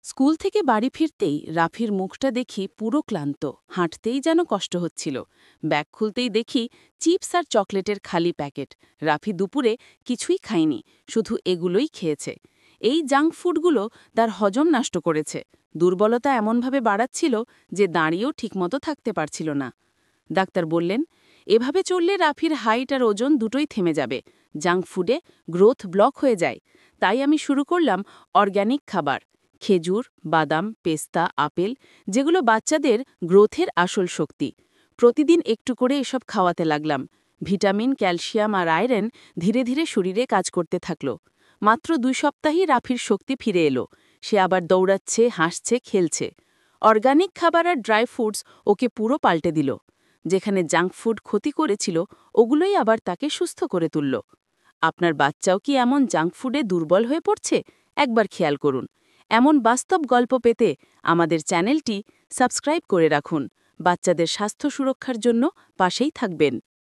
School থেকে বাড়ি ফিরতেই রাফির মুখটা দেখি পুরো ক্লান্ত, হাঁটতেই যেন কষ্ট হচ্ছিল। ব্যাগ খুলতেই দেখি চিপস আর চকলেটের খালি প্যাকেট। রাফি দুপুরে কিছুই খায়নি, শুধু এগুলোই খেয়েছে। এই জাঙ্ক ফুডগুলো তার হজম নষ্ট করেছে। দুর্বলতা এমনভাবে বাড়াচ্ছিল যে দাঁড়িয়েও ঠিকমতো থাকতে পারছিল না। ডাক্তার বললেন, এভাবে চললে রাফির হাইট আর ওজন দুটোই থেমে যাবে। জাঙ্ক ফুডে গ্রোথ ব্লক হয়ে যায়। তাই আমি শুরু করলাম অর্গ্যানিক খাবার, খেজুর, বাদাম, পেস্তা, আপেল, যেগুলো বাচ্চাদের গ্রোথের আসল শক্তি। প্রতিদিন একটু করে এসব খাওয়াতে লাগলাম। ভিটামিন, ক্যালসিয়াম আর আয়রন ধীরে ধীরে শরীরে কাজ করতে থাকল। মাত্র 2 সপ্তাহেই রাফির শক্তি ফিরে এলো। সে আবার দৌড়াচ্ছে, হাসছে, খেলছে। অর্গানিক খাবার আর ড্রাই ফ্রুটস ওকে পুরো পাল্টে দিল। যেখানে জাঙ্ক ফুড ক্ষতি করেছিল, ওগুলোই আবার তাকে সুস্থ করে তুলল। আপনার বাচ্চাও কি এমন জাঙ্ক ফুডে দুর্বল হয়ে পড়ছে? একবার খেয়াল করুন। এমন বাস্তব গল্প পেতে আমাদের চ্যানেলটি সাবস্ক্রাইব করে রাখুন। বাচ্চাদের স্বাস্থ্য সুরক্ষার জন্য পাশেই থাকবেন।